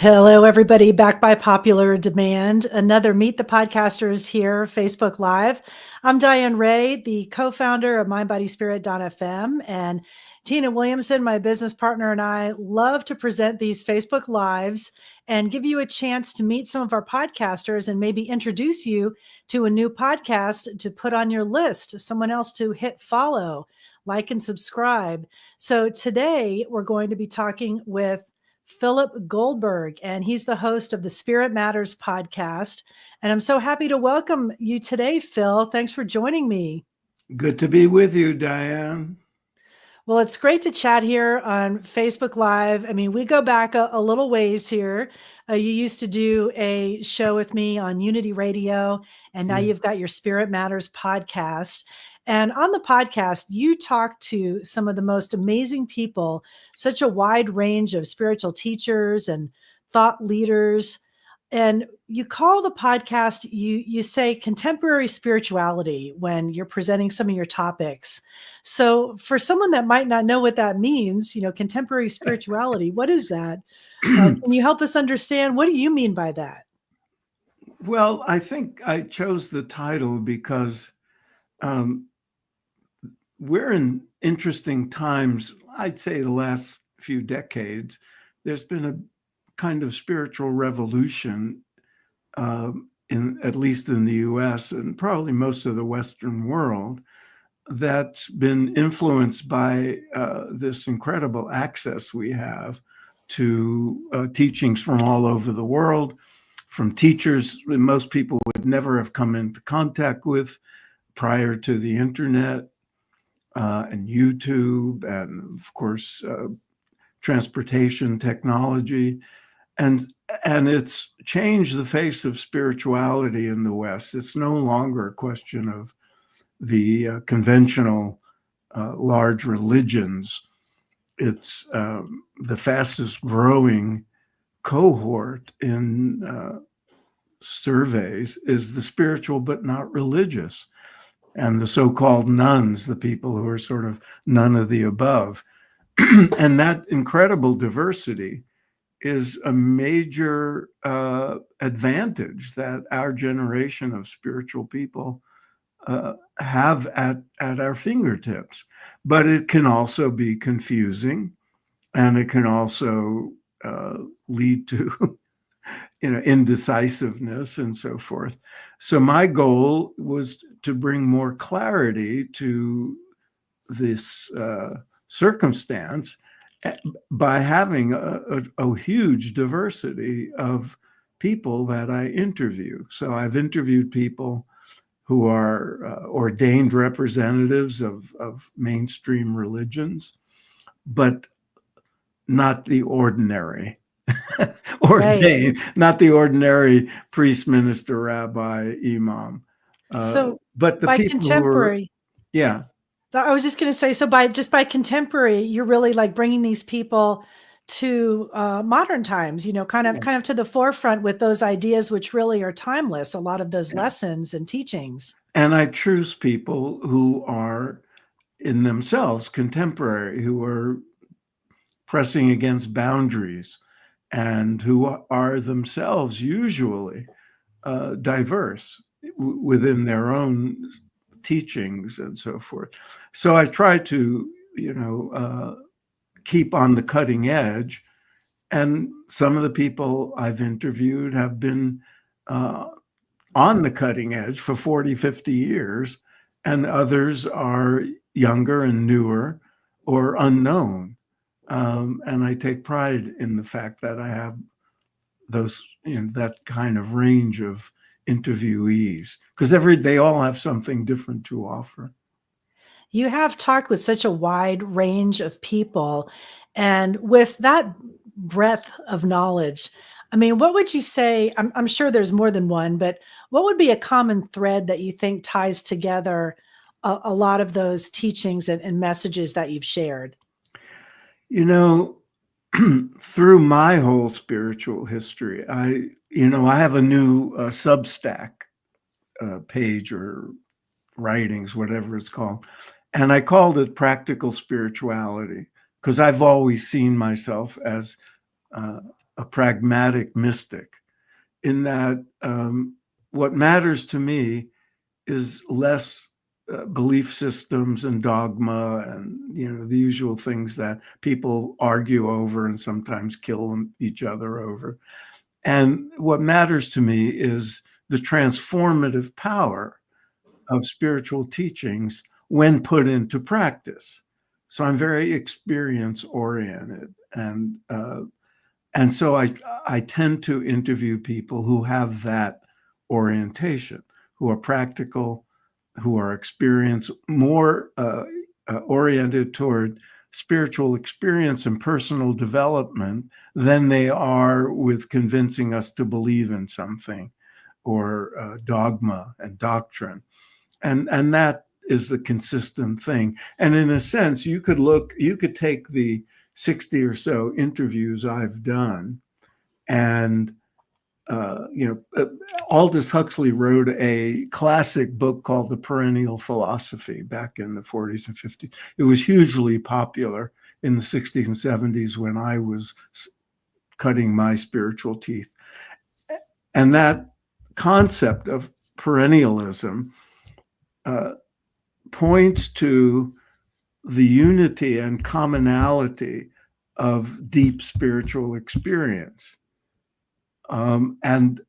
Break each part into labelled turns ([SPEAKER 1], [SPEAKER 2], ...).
[SPEAKER 1] Hello, everybody. Back by popular demand. Another Meet the Podcasters here, Facebook Live. I'm Diane Ray, the co-founder of MindBodySpirit.fm, and Tina Williamson, my business partner, and I love to present these Facebook Lives and give you a chance to meet some of our podcasters and maybe introduce you to a new podcast to put on your list, someone else to hit follow, like, and subscribe. So today we're going to be talking with Philip Goldberg, and he's the host of the Spirit Matters podcast. And I'm so happy to welcome you today, Phil. Thanks for joining me.
[SPEAKER 2] Good to be with you, Diane.
[SPEAKER 1] Well, it's great to chat here on Facebook Live. I mean, we go back a little ways here. You used to do a show with me on Unity Radio, and now you've got your Spirit Matters podcast. And on the podcast, you talk to some of the most amazing people, such a wide range of spiritual teachers and thought leaders. And you call the podcast, you say contemporary spirituality when you're presenting some of your topics. So for someone that might not know what that means, contemporary spirituality, what is that? Can you help us understand? What do you mean by that?
[SPEAKER 2] Well, I think I chose the title because we're in interesting times. I'd say the last few decades, there's been a kind of spiritual revolution at least in the US and probably most of the Western world, that's been influenced by this incredible access we have to teachings from all over the world, from teachers most people would never have come into contact with prior to the internet and YouTube, and of course, transportation technology. And it's changed the face of spirituality in the West. It's no longer a question of the conventional large religions. It's the fastest growing cohort in surveys is the spiritual but not religious. And the so-called nuns, the people who are sort of none of the above. And that incredible diversity is a major advantage that our generation of spiritual people have at our fingertips. But it can also be confusing, and it can also lead to indecisiveness and so forth. So my goal was to bring more clarity to this circumstance by having a huge diversity of people that I interview. So I've interviewed people who are ordained representatives of mainstream religions, but not the ordinary ordained, right. Not the ordinary priest, minister, rabbi, imam.
[SPEAKER 1] But the people contemporary,
[SPEAKER 2] who are, yeah.
[SPEAKER 1] So I was just going to say, so by contemporary, you're really like bringing these people to modern times, kind of to the forefront with those ideas, which really are timeless, a lot of those lessons and teachings.
[SPEAKER 2] And I choose people who are in themselves contemporary, who are pressing against boundaries and who are themselves usually diverse within their own teachings and so forth. So I try to, keep on the cutting edge. And some of the people I've interviewed have been on the cutting edge for 40, 50 years, and others are younger and newer or unknown. And I take pride in the fact that I have those, that kind of range of interviewees, because they all have something different to offer.
[SPEAKER 1] You have talked with such a wide range of people, and with that breadth of knowledge, I mean, what would you say? I'm sure there's more than one, but what would be a common thread that you think ties together a lot of those teachings and messages that you've shared?
[SPEAKER 2] Through my whole spiritual history, I have a new Substack page or writings, whatever it's called. And I called it Practical Spirituality because I've always seen myself as a pragmatic mystic, in that what matters to me is less belief systems and dogma and the usual things that people argue over and sometimes kill each other over. And what matters to me is the transformative power of spiritual teachings when put into practice. So I'm very experience oriented, and so I tend to interview people who have that orientation, who are practical, who are experience more oriented toward spiritual experience and personal development than they are with convincing us to believe in something or dogma and doctrine. And that is the consistent thing. And in a sense, you could take the 60 or so interviews I've done, and Aldous Huxley wrote a classic book called The Perennial Philosophy back in the 40s and 50s. It was hugely popular in the 60s and 70s when I was cutting my spiritual teeth. And that concept of perennialism points to the unity and commonality of deep spiritual experience. And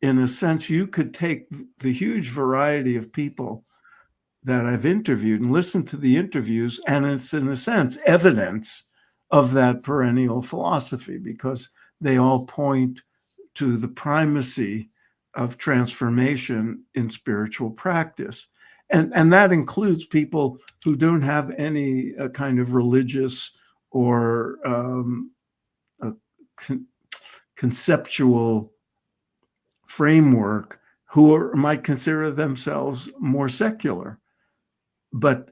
[SPEAKER 2] in a sense, you could take the huge variety of people that I've interviewed and listen to the interviews, and it's, in a sense, evidence of that perennial philosophy, because they all point to the primacy of transformation in spiritual practice. And that includes people who don't have any kind of religious or conceptual framework, who might consider themselves more secular, but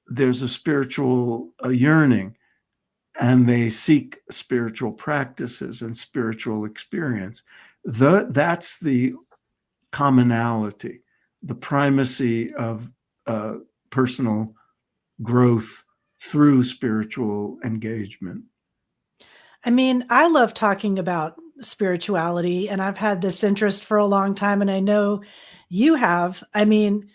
[SPEAKER 2] there's a spiritual yearning, and they seek spiritual practices and spiritual experience. That's the commonality, the primacy of personal growth through spiritual engagement.
[SPEAKER 1] I mean, I love talking about spirituality, and I've had this interest for a long time, and I know you have. I mean,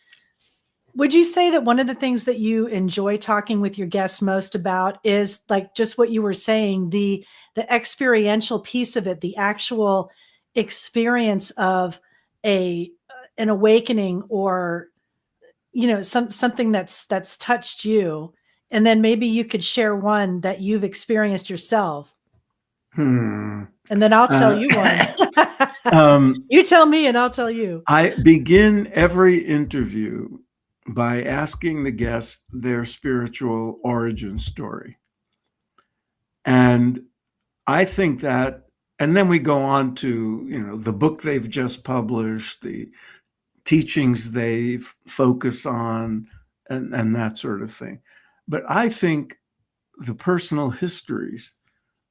[SPEAKER 1] would you say that one of the things that you enjoy talking with your guests most about is, like, just what you were saying, the experiential piece of it, the actual experience of an awakening, or something that's touched you, and then maybe you could share one that you've experienced yourself. And then I'll tell you one. You tell me and I'll tell you.
[SPEAKER 2] I begin every interview by asking the guest their spiritual origin story. And I think that, and then we go on to, the book they've just published, the teachings they've focused on, and that sort of thing. But I think the personal histories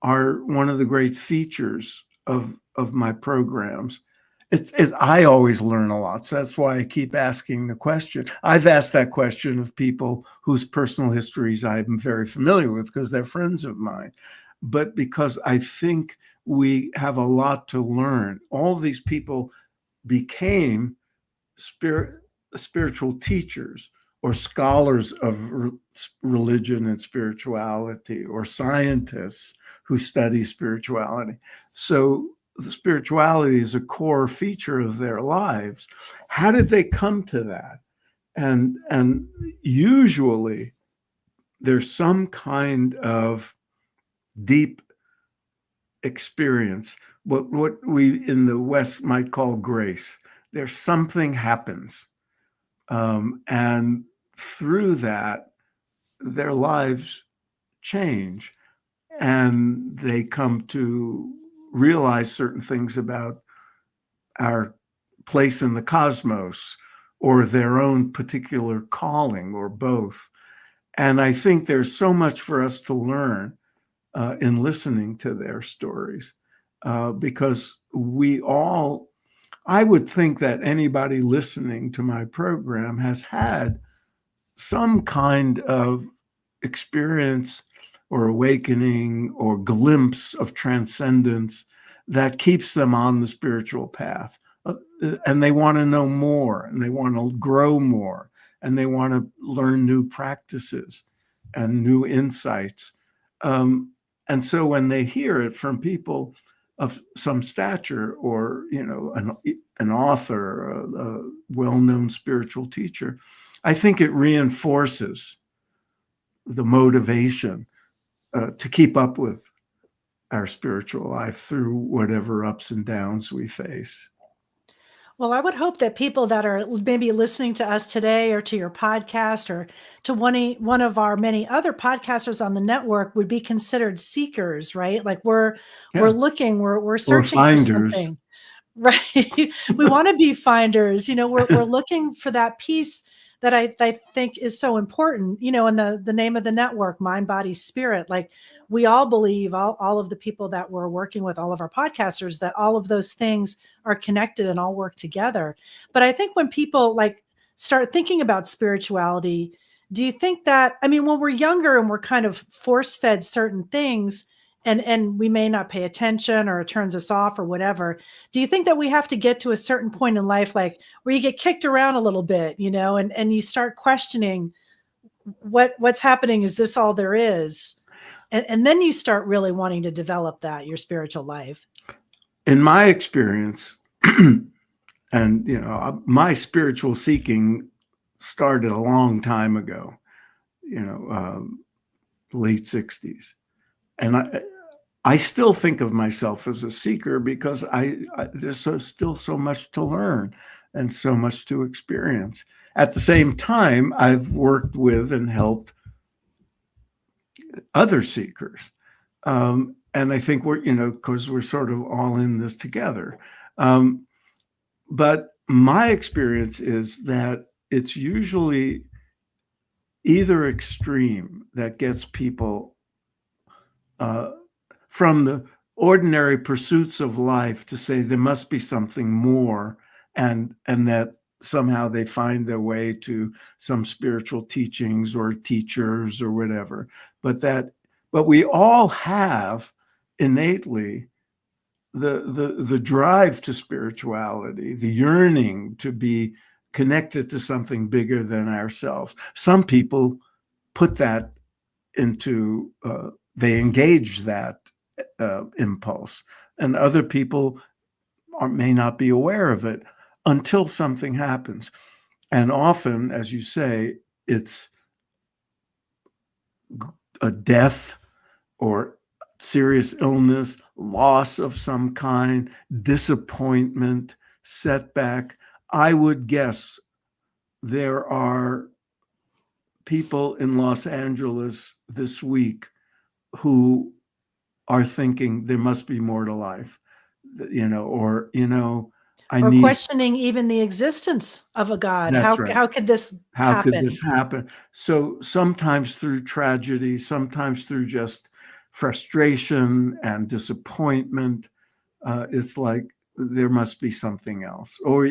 [SPEAKER 2] are one of the great features of my programs. I always learn a lot, so that's why I keep asking the question. I've asked that question of people whose personal histories I'm very familiar with because they're friends of mine, but because I think we have a lot to learn. All these people became spiritual teachers or scholars of religion and spirituality, or scientists who study spirituality. So the spirituality is a core feature of their lives. How did they come to that? And usually there's some kind of deep experience, what we in the West might call grace. There's something happens. And through that, their lives change, and they come to realize certain things about our place in the cosmos, or their own particular calling, or both. And I think there's so much for us to learn in listening to their stories, because I would think that anybody listening to my program has had some kind of experience or awakening or glimpse of transcendence that keeps them on the spiritual path. And they want to know more, and they want to grow more, and they want to learn new practices and new insights. And so when they hear it from people of some stature, or an author, a well-known spiritual teacher, I think it reinforces the motivation to keep up with our spiritual life through whatever ups and downs we face.
[SPEAKER 1] Well, I would hope that people that are maybe listening to us today, or to your podcast, or to one of our many other podcasters on the network, would be considered seekers, right? Like we're
[SPEAKER 2] Yeah.
[SPEAKER 1] looking, we're
[SPEAKER 2] Or
[SPEAKER 1] searching for
[SPEAKER 2] finders.
[SPEAKER 1] something. Right. We want to be finders. We're looking for that piece that I think is so important, in the name of the network, mind, body, spirit. Like we all believe, all of the people that we're working with, all of our podcasters, that all of those things are connected and all work together. But I think when people like start thinking about spirituality, do you think that, I mean, when we're younger and we're kind of force fed certain things, and we may not pay attention, or it turns us off or whatever, do you think that we have to get to a certain point in life, like where you get kicked around a little bit, and you start questioning what's happening? Is this all there is? And then you start really wanting to develop your spiritual life.
[SPEAKER 2] In my experience, and my spiritual seeking started a long time ago, late 60s. And I still think of myself as a seeker, because there's still so much to learn and so much to experience. At the same time, I've worked with and helped other seekers. And I think we're, because we're sort of all in this together. But my experience is that it's usually either extreme that gets people from the ordinary pursuits of life to say there must be something more, and that somehow they find their way to some spiritual teachings or teachers or whatever. But we all have innately the drive to spirituality, the yearning to be connected to something bigger than ourselves. Some people put that into, they engage that impulse, and other people may not be aware of it until something happens. And often, as you say, it's a death or serious illness, loss of some kind, disappointment, setback. I would guess there are people in Los Angeles this week who are thinking there must be more to life, or
[SPEAKER 1] Or questioning even the existence of a God.
[SPEAKER 2] That's right.
[SPEAKER 1] How could this
[SPEAKER 2] How
[SPEAKER 1] happen?
[SPEAKER 2] could this happen? So sometimes through tragedy, sometimes through just frustration and disappointment, it's like there must be something else. Or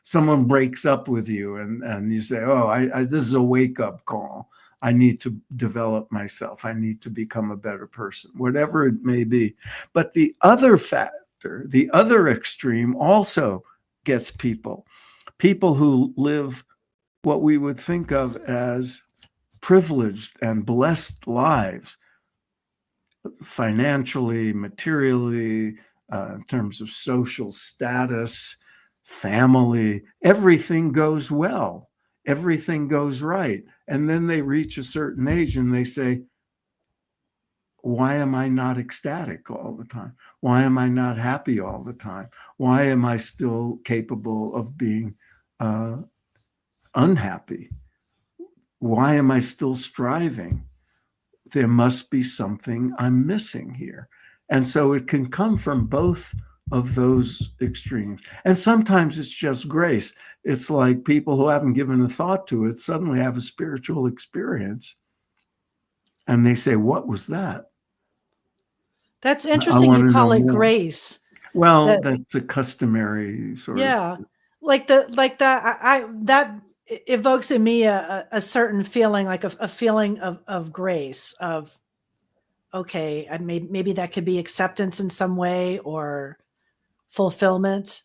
[SPEAKER 2] someone breaks up with you, and you say, "Oh, this is a wake-up call. I need to develop myself. I need to become a better person," whatever it may be. But the other factor, the other extreme, also gets people who live what we would think of as privileged and blessed lives, financially, materially, in terms of social status, family. Everything goes well. Everything goes right. And then they reach a certain age and they say, why am I not ecstatic all the time? Why am I not happy all the time? Why am I still capable of being unhappy? Why am I still striving? There must be something I'm missing here. And so it can come from both of those extremes. And sometimes it's just grace. It's like people who haven't given a thought to it suddenly have a spiritual experience. And they say, what was that?
[SPEAKER 1] That's interesting. You call it grace.
[SPEAKER 2] Well, that's a customary sort of.
[SPEAKER 1] Yeah. Like that evokes in me a certain feeling, like a feeling of grace, of okay, and maybe that could be acceptance in some way or fulfillment?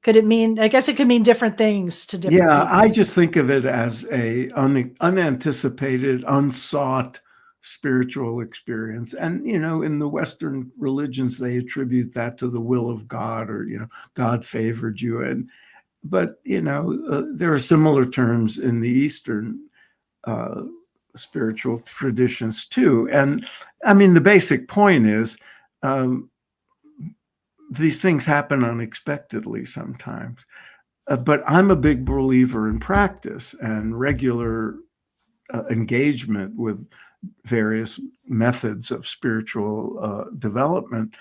[SPEAKER 1] Could it mean, I guess it could mean different things to different
[SPEAKER 2] Yeah, I
[SPEAKER 1] people.
[SPEAKER 2] just think of it as a unanticipated, unsought spiritual experience. And, in the Western religions, they attribute that to the will of God, or, God favored you. But, there are similar terms in the Eastern uh, spiritual traditions too. And I mean, the basic point is, um, these things happen unexpectedly sometimes. But I'm a big believer in practice and regular engagement with various methods of spiritual development.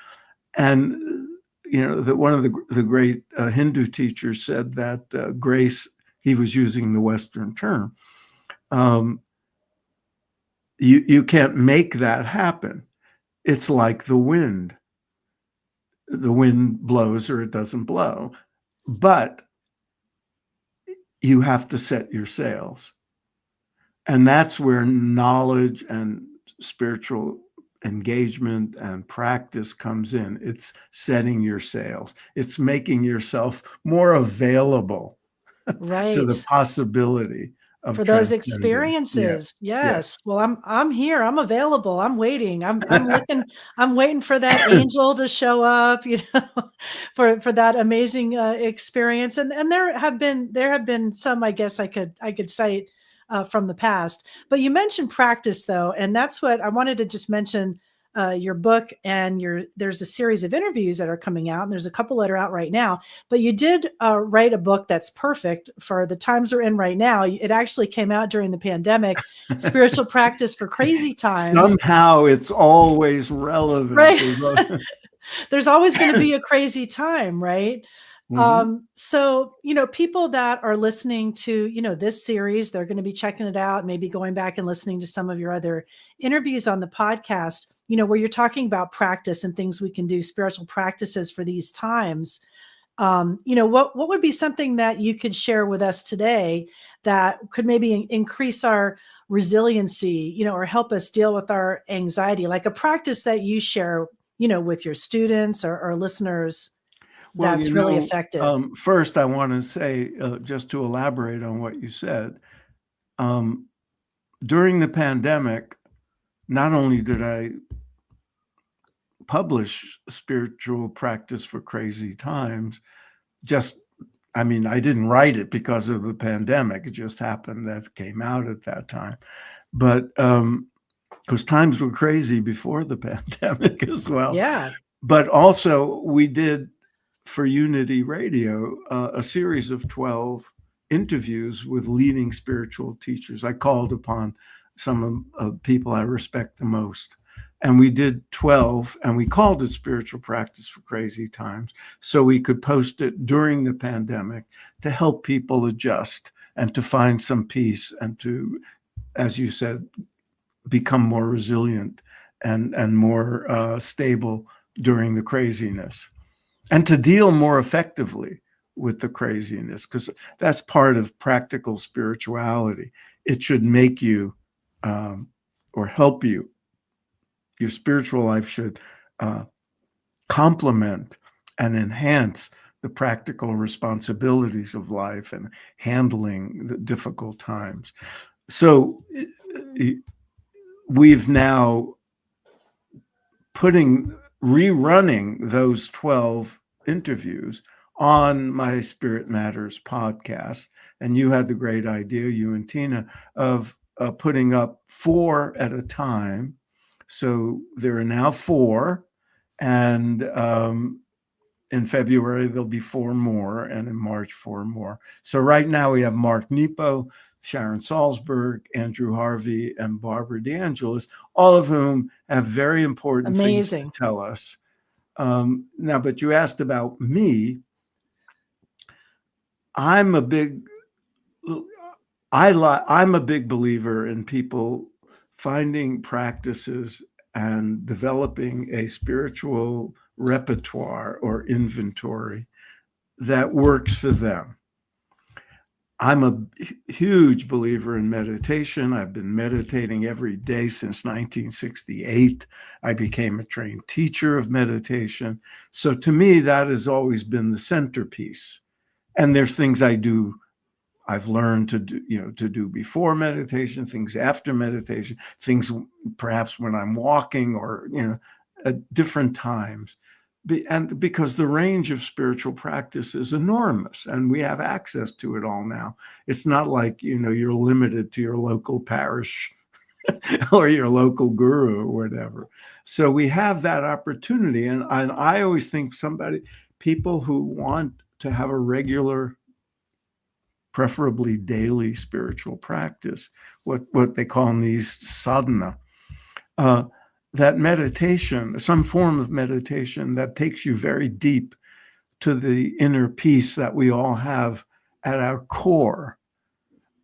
[SPEAKER 2] And that one of the great Hindu teachers said that grace, he was using the Western term. You can't make that happen. It's like the wind. The wind blows or it doesn't blow, but you have to set your sails. And that's where knowledge and spiritual engagement and practice comes in. It's setting your sails. It's making yourself more available to the
[SPEAKER 1] Right.
[SPEAKER 2] possibility of
[SPEAKER 1] For those
[SPEAKER 2] transcending.
[SPEAKER 1] experiences.
[SPEAKER 2] Yes, yes.
[SPEAKER 1] Yes. Well, I'm here. I'm available. I'm waiting. I'm waiting for that angel to show up, for that amazing experience. And there have been some, I guess I could cite from the past. But you mentioned practice though, and that's what I wanted to just mention. Your book and there's a series of interviews that are coming out, and there's a couple that are out right now. But you did write a book that's perfect for the times we're in right now. It actually came out during the pandemic, Spiritual Practice for Crazy Times.
[SPEAKER 2] Somehow it's always relevant.
[SPEAKER 1] Right. There's always going to be a crazy time, right?
[SPEAKER 2] Mhm.
[SPEAKER 1] So, people that are listening to, this series, they're going to be checking it out, maybe going back and listening to some of your other interviews on the podcast, where you're talking about practice and things we can do, spiritual practices for these times. What would be something that you could share with us today that could maybe increase our resiliency, or help us deal with our anxiety, like a practice that you share, with your students or listeners
[SPEAKER 2] Well,
[SPEAKER 1] that's really effective?
[SPEAKER 2] first I want to say, just to elaborate on what you said, um, during the pandemic, not only did I publish Spiritual Practice for Crazy Times, just, I mean, I didn't write it because of the pandemic. It just happened that it came out at that time. But because times were crazy before the pandemic as well.
[SPEAKER 1] Yeah.
[SPEAKER 2] But also, we did for Unity Radio a series of 12 interviews with leading spiritual teachers. I called upon some of people I respect the most. And we did 12, and we called it Spiritual Practice for Crazy Times, so we could post it during the pandemic to help people adjust and to find some peace and to, as you said, become more resilient and more stable during the craziness, and to deal more effectively with the craziness, because that's part of practical spirituality. It should make you or help you. Your spiritual life should uh, complement and enhance the practical responsibilities of life and handling the difficult times. So we've now rerunning those 12 interviews on my Spirit Matters podcast. And you had the great idea, you and Tina, of putting up 4 at a time. So there are now 4. And in February, there'll be 4 more. And in March, 4 more. So right now we have Mark Nepo, Sharon Salzberg, Andrew Harvey, and Barbara DeAngelis, all of whom have very important things to
[SPEAKER 1] Amazing.
[SPEAKER 2] tell us. Now, but you asked about me. I'm a big believer in people finding practices and developing a spiritual repertoire or inventory that works for them. I'm a huge believer in meditation. I've been meditating every day since 1968. I became a trained teacher of meditation. So to me, that has always been the centerpiece. And there's things I've learned to do, to do before meditation, things after meditation, things perhaps when I'm walking or, at different times. And because the range of spiritual practice is enormous and we have access to it all now. It's not like, you're limited to your local parish or your local guru or whatever. So we have that opportunity. And I always think people who want to have a regular, preferably daily spiritual practice, what they call in these sadhana, that meditation, some form of meditation that takes you very deep to the inner peace that we all have at our core,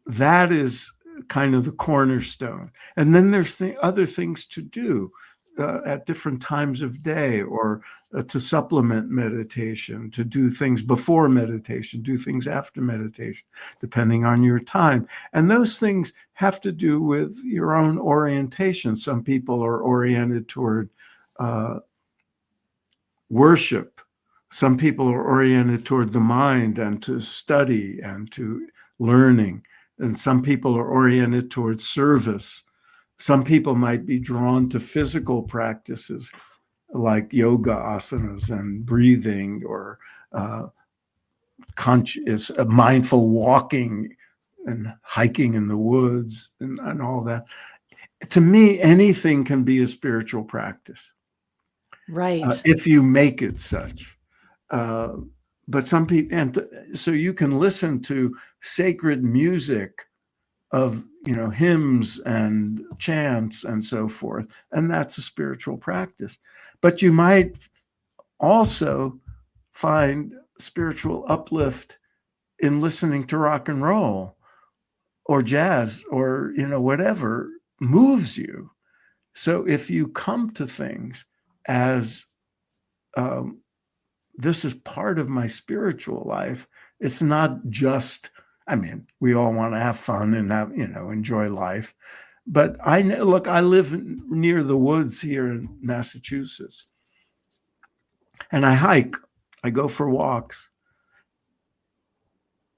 [SPEAKER 2] that is kind of the cornerstone. And then there's other things to do at different times of day, or to supplement meditation, to do things before meditation, do things after meditation, depending on your time. And those things have to do with your own orientation. Some people are oriented toward worship. Some people are oriented toward the mind and to study and to learning. And some people are oriented towards service. Some people might be drawn to physical practices like yoga asanas and breathing, or conscious, mindful walking and hiking in the woods and all that. To me, anything can be a spiritual practice.
[SPEAKER 1] Right.
[SPEAKER 2] If you make it such. But some people, and so you can listen to sacred music of, hymns and chants and so forth, and that's a spiritual practice. But you might also find spiritual uplift in listening to rock and roll or jazz or, whatever moves you. So if you come to things as this is part of my spiritual life, it's not just, we all want to have fun and have, enjoy life. But I live near the woods here in Massachusetts, and I hike, I go for walks.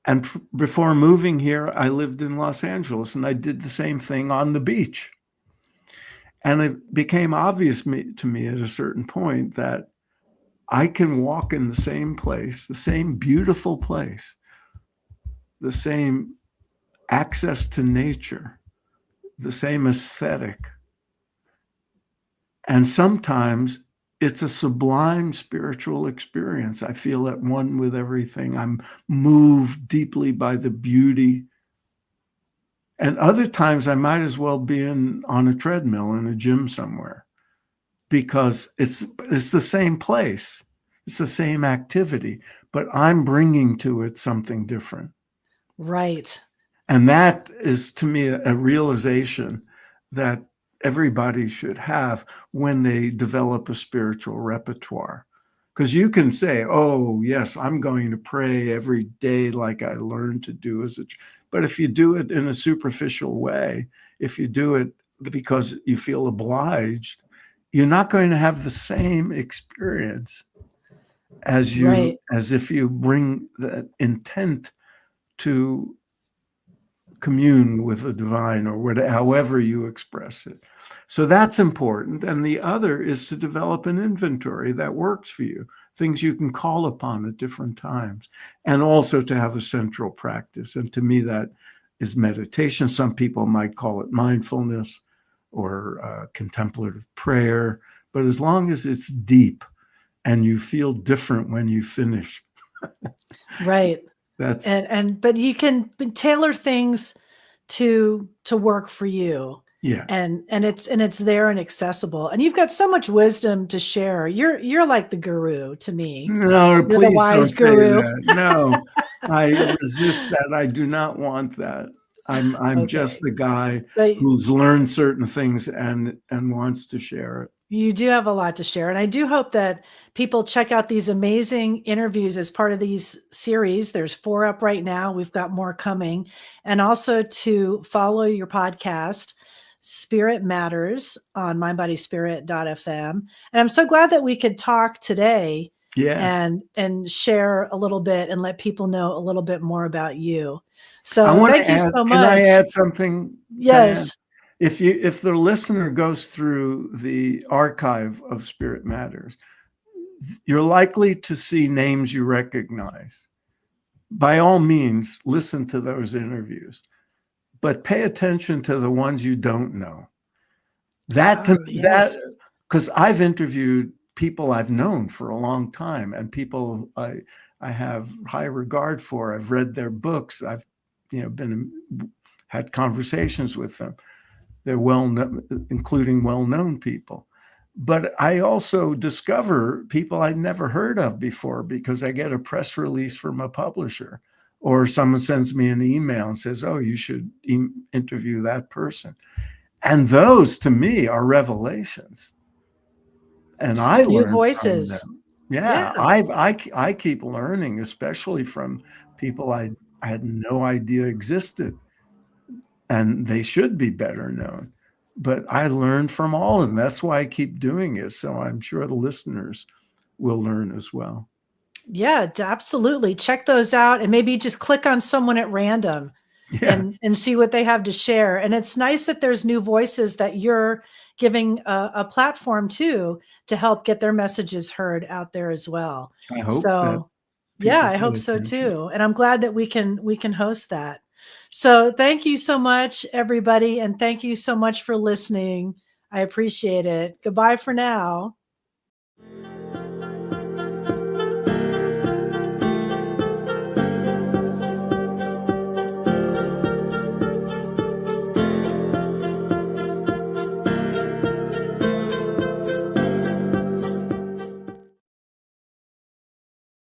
[SPEAKER 2] And before moving here, I lived in Los Angeles, and I did the same thing on the beach. And it became obvious to me at a certain point that I can walk in the same place, the same beautiful place, the same access to nature, the same aesthetic. And sometimes it's a sublime spiritual experience. I feel at one with everything. I'm moved deeply by the beauty. And other times I might as well be on a treadmill in a gym somewhere, because it's the same place. It's the same activity, but I'm bringing to it something different.
[SPEAKER 1] Right.
[SPEAKER 2] And that is, to me, a realization that everybody should have when they develop a spiritual repertoire. Because you can say, oh, yes, I'm going to pray every day like I learned to do as a child. But if you do it in a superficial way, if you do it because you feel obliged, you're not going to have the same experience as if you bring that intent to commune with the divine, or whatever, however you express it. So that's important. And the other is to develop an inventory that works for you, things you can call upon at different times, and also to have a central practice. And to me, that is meditation. Some people might call it mindfulness or contemplative prayer, but as long as it's deep and you feel different when you finish.
[SPEAKER 1] Right.
[SPEAKER 2] That's
[SPEAKER 1] but you can tailor things to work for you.
[SPEAKER 2] Yeah.
[SPEAKER 1] And it's there and accessible. And you've got so much wisdom to share. You're like the guru to me.
[SPEAKER 2] No,
[SPEAKER 1] You're
[SPEAKER 2] please
[SPEAKER 1] the wise
[SPEAKER 2] don't
[SPEAKER 1] guru.
[SPEAKER 2] say that. No, I resist that. I do not want that. I'm
[SPEAKER 1] Okay.
[SPEAKER 2] just the guy
[SPEAKER 1] But
[SPEAKER 2] who's learned certain things and wants to share it.
[SPEAKER 1] You do have a lot to share. And I do hope that people check out these amazing interviews as part of these series. There's 4 up right now. We've got more coming. And also to follow your podcast, Spirit Matters, on mindbodyspirit.fm. And I'm so glad that we could talk today
[SPEAKER 2] Yeah.
[SPEAKER 1] and share a little bit and let people know a little bit more about you.
[SPEAKER 2] I
[SPEAKER 1] So
[SPEAKER 2] want
[SPEAKER 1] thank
[SPEAKER 2] to
[SPEAKER 1] you
[SPEAKER 2] add,
[SPEAKER 1] so
[SPEAKER 2] can I
[SPEAKER 1] much.
[SPEAKER 2] add something, Diane?
[SPEAKER 1] Yes.
[SPEAKER 2] If the listener goes through the archive of Spirit Matters, you're likely to see names you recognize. By all means, listen to those interviews, but pay attention to the ones you don't know. That
[SPEAKER 1] Oh, yes.
[SPEAKER 2] because I've interviewed people I've known for a long time, and people I have high regard for. I've read their books. I've had conversations with them. They're including well-known people. But I also discover people I'd never heard of before because I get a press release from a publisher, or someone sends me an email and says, "Oh, you should interview that person." And those, to me, are revelations. And I
[SPEAKER 1] New
[SPEAKER 2] learn from
[SPEAKER 1] voices.
[SPEAKER 2] them. Yeah,
[SPEAKER 1] Yeah.
[SPEAKER 2] I keep learning, especially from people I had no idea existed, and they should be better known. But I learned from all of them. That's why I keep doing it. So I'm sure the listeners will learn as well.
[SPEAKER 1] Yeah, absolutely. Check those out and maybe just click on someone at random
[SPEAKER 2] Yeah,
[SPEAKER 1] and see what they have to share. And it's nice that there's new voices that you're giving a platform to help get their messages heard out there as well.
[SPEAKER 2] I hope that
[SPEAKER 1] So, yeah,
[SPEAKER 2] people
[SPEAKER 1] I
[SPEAKER 2] pay
[SPEAKER 1] hope so
[SPEAKER 2] attention.
[SPEAKER 1] too. And I'm glad that we can host that. So, thank you so much everybody, and thank you so much for listening. I appreciate it. Goodbye for now.